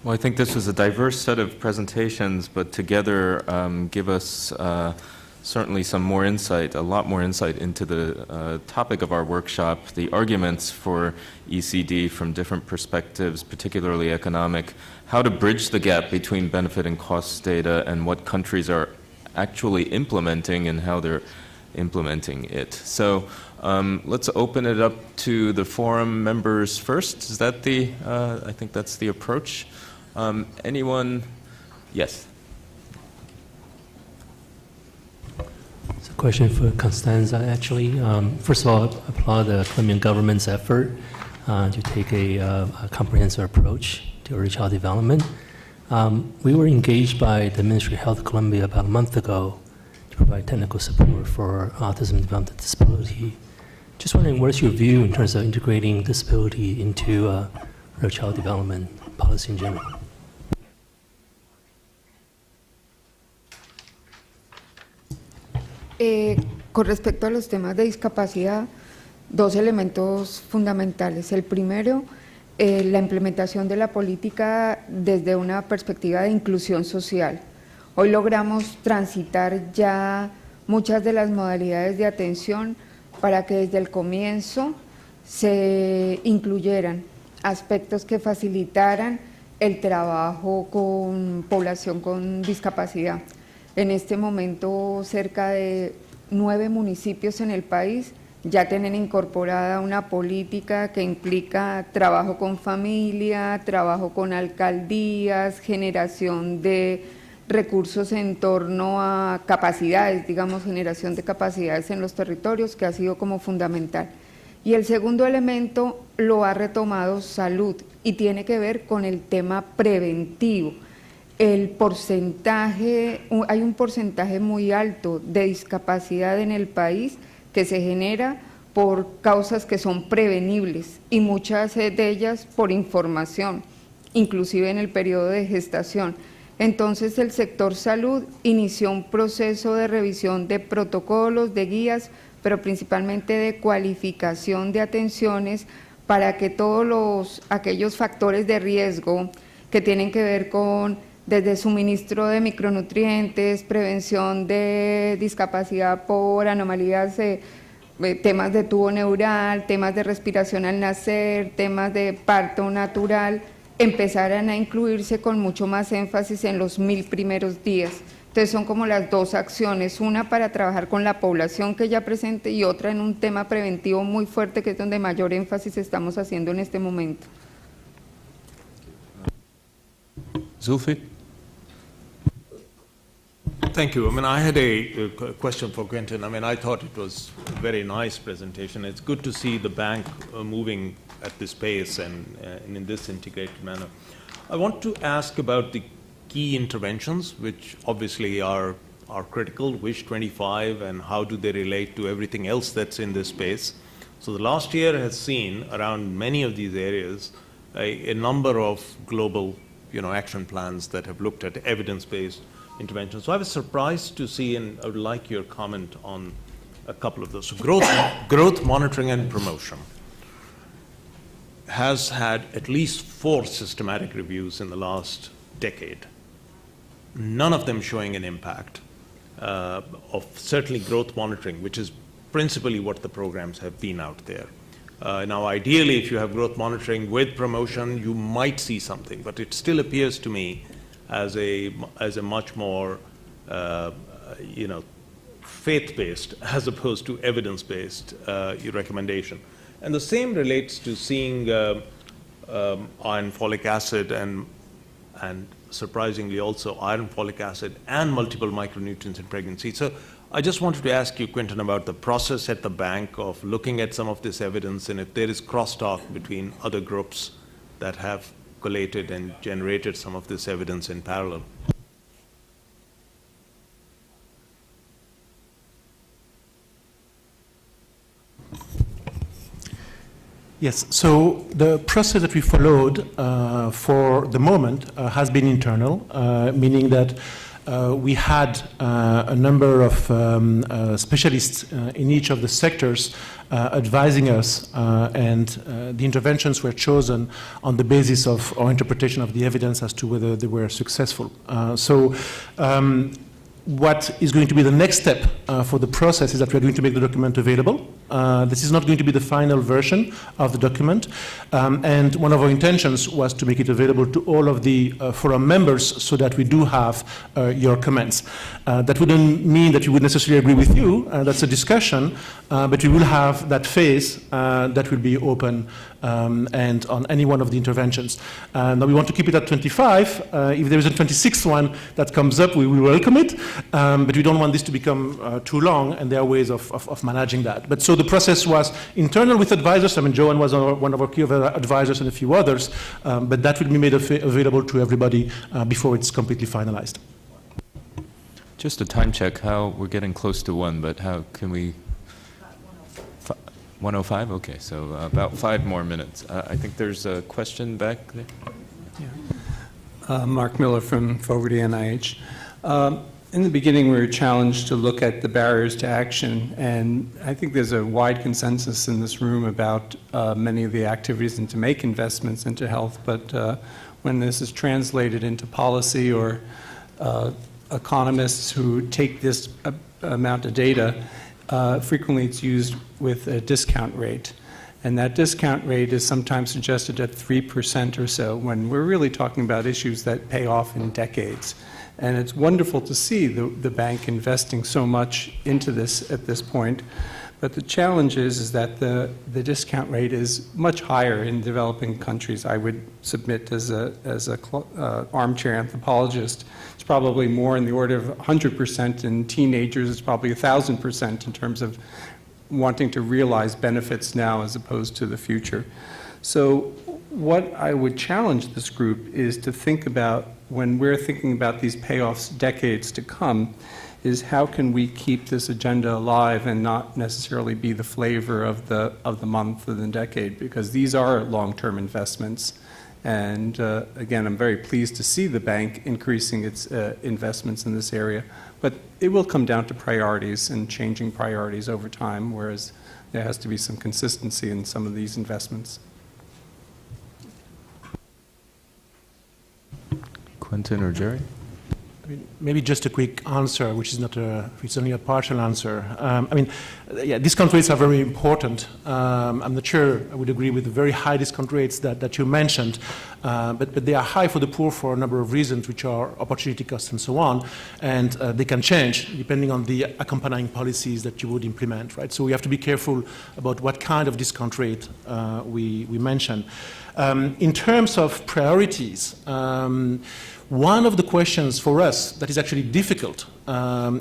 Well, I think this was a diverse set of presentations, but together give us certainly some more insight, a lot more insight into the topic of our workshop, the arguments for ECD from different perspectives, particularly economic, how to bridge the gap between benefit and cost data and what countries are actually implementing and how they're implementing it. So let's open it up to the forum members first. Is that the, I think that's the approach. Anyone? Yes. It's a question for Constanza, actually. First of all, I applaud the Colombian government's effort to take a comprehensive approach to early child development. We were engaged by the Ministry of Health of Colombia about a month ago to provide technical support for autism developmental disability. Just wondering, what is your view in terms of integrating disability into early child development policy in general? Con respecto a los temas de discapacidad, dos elementos fundamentales. El primero, la implementación de la política desde una perspectiva de inclusión social. Hoy logramos transitar ya muchas de las modalidades de atención para que desde el comienzo se incluyeran aspectos que facilitaran el trabajo con población con discapacidad. En este momento, cerca de 9 municipios en el país ya tienen incorporada una política que implica trabajo con familia, trabajo con alcaldías, generación de recursos en torno a capacidades, digamos, generación de capacidades en los territorios, que ha sido como fundamental. Y el segundo elemento lo ha retomado salud y tiene que ver con el tema preventivo. El porcentaje, hay un porcentaje muy alto de discapacidad en el país que se genera por causas que son prevenibles y muchas de ellas por información, inclusive en el periodo de gestación. Entonces el sector salud inició un proceso de revisión de protocolos, de guías, pero principalmente de cualificación de atenciones para que todos aquellos factores de riesgo que tienen que ver con desde suministro de micronutrientes, prevención de discapacidad por anomalías, temas de tubo neural, temas de respiración al nacer, temas de parto natural, empezaran a incluirse con mucho más énfasis en los 1000 primeros días. Entonces son como las dos acciones, una para trabajar con la población que ya presente y otra en un tema preventivo muy fuerte, que es donde mayor énfasis estamos haciendo en este momento. Zulfi? Thank you. I mean, I had a question for Quentin. I mean, I thought it was a very nice presentation. It's good to see the bank moving at this pace and in this integrated manner. I want to ask about the key interventions, which obviously are critical, WISH 25, and how do they relate to everything else that's in this space. So the last year has seen around many of these areas a number of global action plans that have looked at evidence-based interventions. So I was surprised to see, and I would like your comment on a couple of those. So growth monitoring and promotion has had at least 4 systematic reviews in the last decade. None of them showing an impact of certainly growth monitoring, which is principally what the programs have been out there. Now, ideally, if you have growth monitoring with promotion, you might see something, but it still appears to me as a much more faith-based as opposed to evidence-based recommendation. And the same relates to seeing iron, folic acid, and surprisingly also iron, folic acid, and multiple micronutrients in pregnancy. So I just wanted to ask you, Quentin, about the process at the bank of looking at some of this evidence and if there is crosstalk between other groups that have collated and generated some of this evidence in parallel. Yes, so the process that we followed for the moment has been internal, meaning that we had a number of specialists in each of the sectors advising us, and the interventions were chosen on the basis of our interpretation of the evidence as to whether they were successful. What is going to be the next step for the process is that we're going to make the document available. This is not going to be the final version of the document, and one of our intentions was to make it available to all of the forum members so that we do have your comments. That wouldn't mean that we would necessarily agree with you, that's a discussion, but we will have that phase that will be open and on any one of the interventions. Now we want to keep it at 25. If there is a 26th one that comes up, we will welcome it, but we don't want this to become too long, and there are ways of managing that. But so the process was internal with advisors. I mean, Joanne was one of our key advisors and a few others, but that will be made available to everybody before it's completely finalized. Just a time check, we're getting close to 1, but how can we... 1:05? Okay, so about 5 more minutes. I think there's a question back there. Yeah. Mark Miller from Fogarty NIH. In the beginning, we were challenged to look at the barriers to action, and I think there's a wide consensus in this room about many of the activities and to make investments into health, but when this is translated into policy or economists who take this amount of data, frequently it's used with a discount rate. And that discount rate is sometimes suggested at 3% or so, when we're really talking about issues that pay off in decades. And it's wonderful to see the bank investing so much into this at this point. But the challenge is that the discount rate is much higher in developing countries. I would submit as a armchair anthropologist, it's probably more in the order of 100%. In teenagers, it's probably 1,000% in terms of wanting to realize benefits now as opposed to the future. So what I would challenge this group is to think about, when we're thinking about these payoffs decades to come, is how can we keep this agenda alive and not necessarily be the flavor of the month or the decade, because these are long-term investments. And again, I'm very pleased to see the bank increasing its investments in this area, but it will come down to priorities and changing priorities over time, whereas there has to be some consistency in some of these investments. Quentin or Jerry? I mean, maybe just a quick answer, which is not it's only a partial answer. I mean, yeah, discount rates are very important. I'm not sure I would agree with the very high discount rates that you mentioned, but they are high for the poor for a number of reasons, which are opportunity costs and so on, and they can change depending on the accompanying policies that you would implement, right? So we have to be careful about what kind of discount rate we mention. In terms of priorities, one of the questions for us that is actually difficult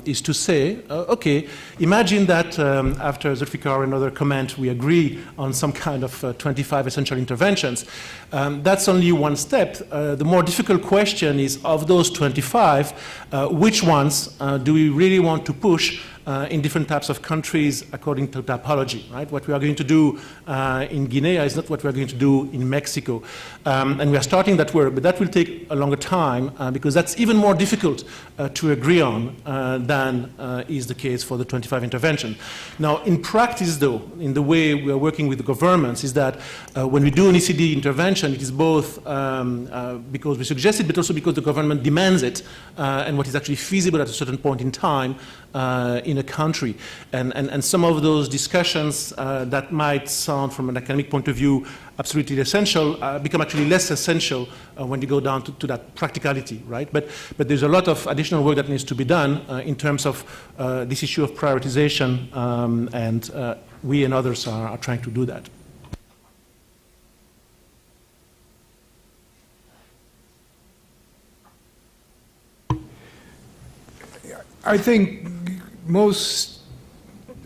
is to say, okay, imagine that after Zulfikar and other comment, we agree on some kind of 25 essential interventions. That's only one step. The more difficult question is, of those 25, which ones do we really want to push in different types of countries according to typology, right? What we are going to do in Guinea is not what we are going to do in Mexico. And we are starting that work, but that will take a longer time because that's even more difficult to agree on than is the case for the 25 intervention. Now, in practice, though, in the way we are working with the governments, is that when we do an ECD intervention, it is both because we suggest it, but also because the government demands it, and what is actually feasible at a certain point in time in a country. And some of those discussions that might sound from an academic point of view absolutely essential become actually less essential when you go down to that practicality, right? But there's a lot of additional work that needs to be done in terms of this issue of prioritization, and we and others are trying to do that. I think most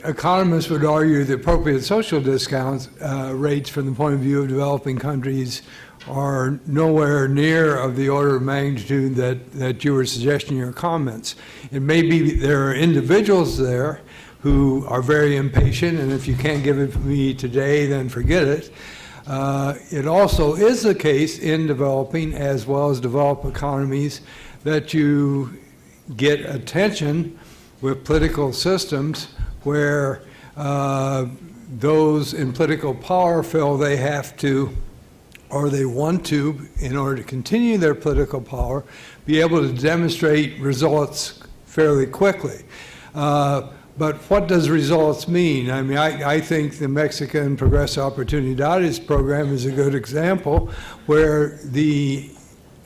economists would argue the appropriate social discount rates from the point of view of developing countries are nowhere near of the order of magnitude that you were suggesting in your comments. It may be there are individuals there who are very impatient, and if you can't give it to me today, then forget it. It also is the case in developing as well as developed economies that you get attention with political systems where those in political power feel they have to, or they want to, in order to continue their political power, be able to demonstrate results fairly quickly. But what does results mean? I mean, I think the Mexican Progreso Oportunidades program is a good example where the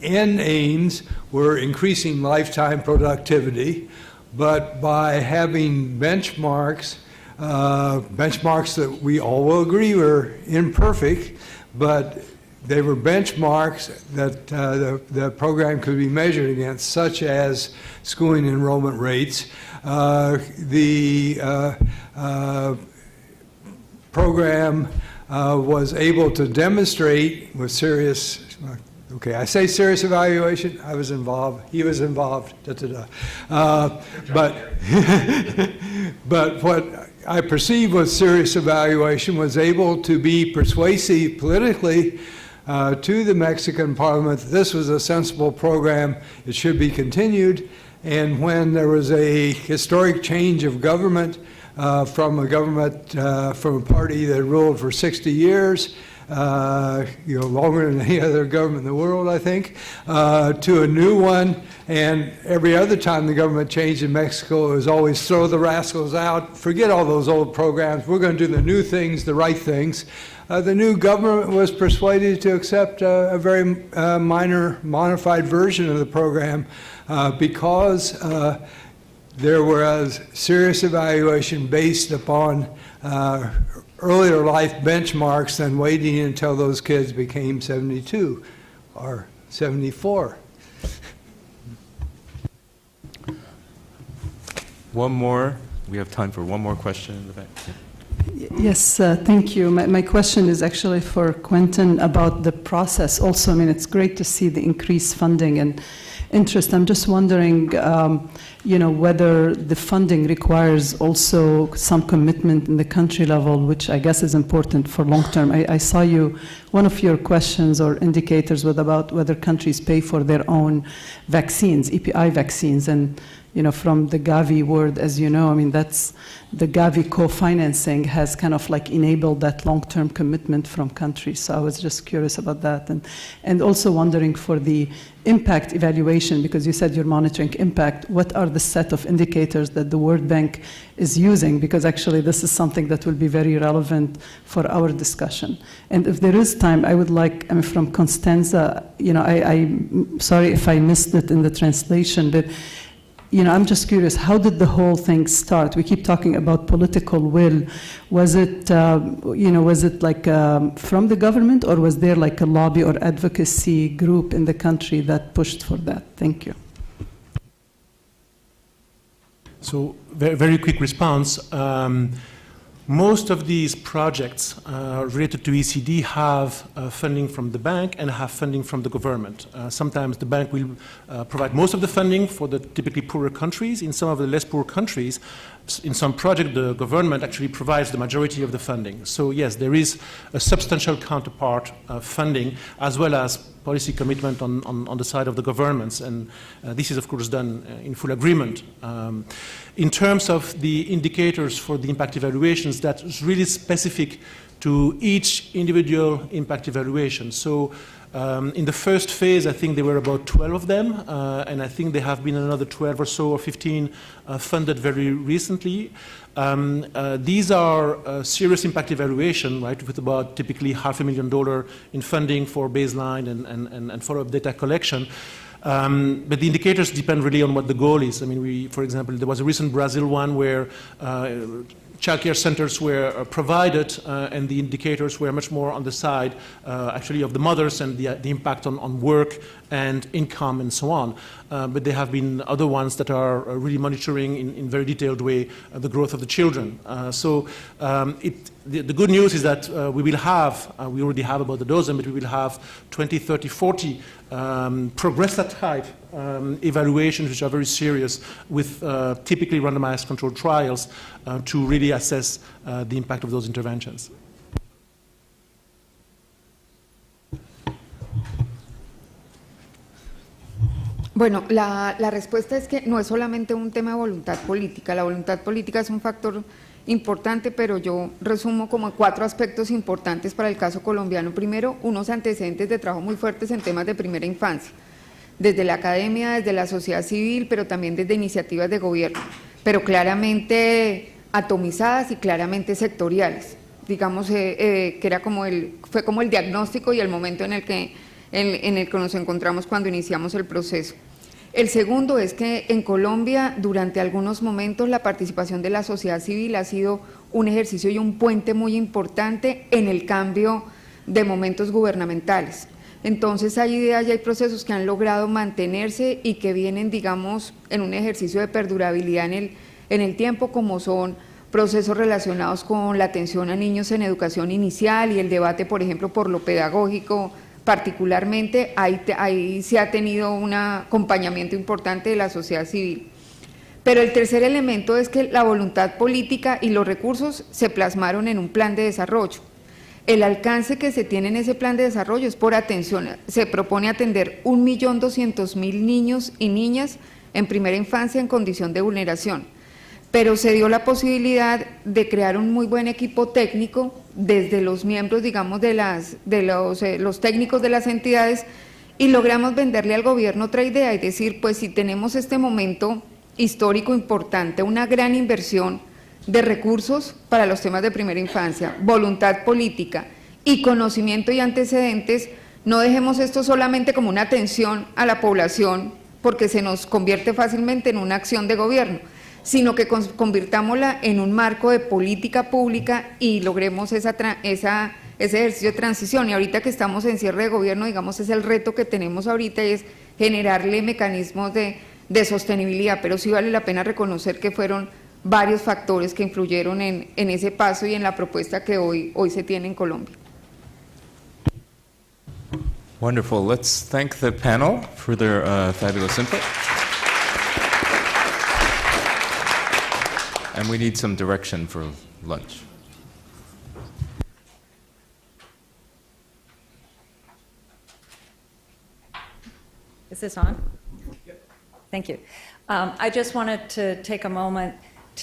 end aims were increasing lifetime productivity, but by having benchmarks, benchmarks that we all will agree were imperfect, but they were benchmarks that the program could be measured against, such as schooling enrollment rates. The program was able to demonstrate with serious, okay, I say serious evaluation, I was involved, he was involved, but what I perceived was serious evaluation was able to be persuasive politically to the Mexican Parliament that this was a sensible program, it should be continued. And when there was a historic change of government from a party that ruled for 60 years, longer than any other government in the world, I think, to a new one. And every other time the government changed in Mexico, it was always throw the rascals out, forget all those old programs, we're going to do the new things, the right things. The new government was persuaded to accept a very minor, modified version of the program because there was serious evaluation based upon earlier life benchmarks than waiting until those kids became 72 or 74. One more. We have time for one more question in the back. Yeah. Yes, thank you. My question is actually for Quentin about the process also. I mean, it's great to see the increased funding and interest. I'm just wondering, whether the funding requires also some commitment in the country level, which I guess is important for long term. I saw one of your questions or indicators was about whether countries pay for their own vaccines, EPI vaccines, and from the Gavi word, as you know, I mean, that's the Gavi co-financing has kind of like enabled that long-term commitment from countries. So I was just curious about that. And also wondering for the impact evaluation, because you said you're monitoring impact, what are the set of indicators that the World Bank is using? Because actually this is something that will be very relevant for our discussion. And if there is time, I would like, from Constanza, I'm sorry if I missed it in the translation, but I'm just curious, how did the whole thing start? We keep talking about political will. Was it, like from the government, or was there like a lobby or advocacy group in the country that pushed for that? Thank you. So, very, very quick response. Most of these projects related to ECD have funding from the bank and have funding from the government. Sometimes the bank will provide most of the funding for the typically poorer countries. In some of the less poor countries, in some projects, the government actually provides the majority of the funding. So yes, there is a substantial counterpart funding as well as policy commitment on the side of the governments, and this is of course done in full agreement. In terms of the indicators for the impact evaluations, that's really specific to each individual impact evaluation. So in the first phase, I think there were about 12 of them, and I think there have been another 12 or so or 15 funded very recently. These are serious impact evaluation, right, with about typically $500,000 in funding for baseline and follow-up data collection. But the indicators depend really on what the goal is. I mean, for example, there was a recent Brazil one where childcare centers were provided, and the indicators were much more on the side, actually, of the mothers and the impact on work and income and so on. But there have been other ones that are really monitoring in very detailed way the growth of the children. The good news is that we will have, we already have about a dozen, but we will have 20, 30, 40 progressor type evaluations, which are very serious, with typically randomized controlled trials to really assess the impact of those interventions. Bueno, la respuesta es que no es solamente un tema de voluntad política. La voluntad política es un factor importante, pero yo resumo como 4 aspectos importantes para el caso colombiano. Primero, unos antecedentes de trabajo muy fuertes en temas de primera infancia, desde la academia, desde la sociedad civil, pero también desde iniciativas de gobierno, pero claramente atomizadas y claramente sectoriales. Digamos que era fue como el diagnóstico y el momento en el que nos encontramos cuando iniciamos el proceso. El segundo es que en Colombia, durante algunos momentos, la participación de la sociedad civil ha sido un ejercicio y un puente muy importante en el cambio de momentos gubernamentales. Entonces hay ideas y hay procesos que han logrado mantenerse y que vienen, digamos, en un ejercicio de perdurabilidad en el tiempo, como son procesos relacionados con la atención a niños en educación inicial y el debate, por ejemplo, por lo pedagógico. Particularmente, ahí se ha tenido un acompañamiento importante de la sociedad civil. Pero el tercer elemento es que la voluntad política y los recursos se plasmaron en un plan de desarrollo. El alcance que se tiene en ese plan de desarrollo es por atención, se propone atender 1.200.000 niños y niñas en primera infancia en condición de vulneración. Pero se dio la posibilidad de crear un muy buen equipo técnico desde los miembros, digamos, los técnicos de las entidades, y logramos venderle al gobierno otra idea y decir, pues si tenemos este momento histórico importante, una gran inversión de recursos para los temas de primera infancia, voluntad política y conocimiento y antecedentes, no dejemos esto solamente como una atención a la población, porque se nos convierte fácilmente en una acción de gobierno, sino que convirtámosla en un marco de política pública y logremos ese ejercicio de transición. Y ahorita que estamos en cierre de gobierno, digamos, es el reto que tenemos ahorita, y es generarle mecanismos de sostenibilidad, pero sí vale la pena reconocer que fueron varios factores que influyeron en ese paso y en la propuesta que hoy se tiene en Colombia. Wonderful. Let's thank the panel for their fabulous input. And we need some direction for lunch. Is this on? Yep. Thank you. I just wanted to take a moment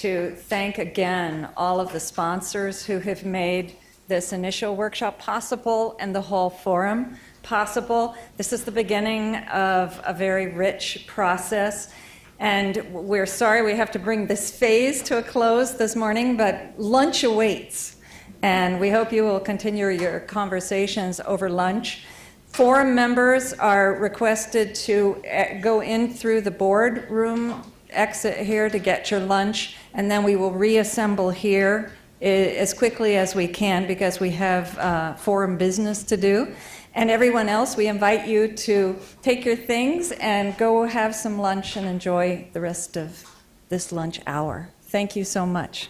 to thank again all of the sponsors who have made this initial workshop possible and the whole forum possible. This is the beginning of a very rich process. And we're sorry we have to bring this phase to a close this morning, but lunch awaits. And we hope you will continue your conversations over lunch. Forum members are requested to go in through the boardroom exit here to get your lunch, and then we will reassemble here as quickly as we can because we have forum business to do. And everyone else, we invite you to take your things and go have some lunch and enjoy the rest of this lunch hour. Thank you so much.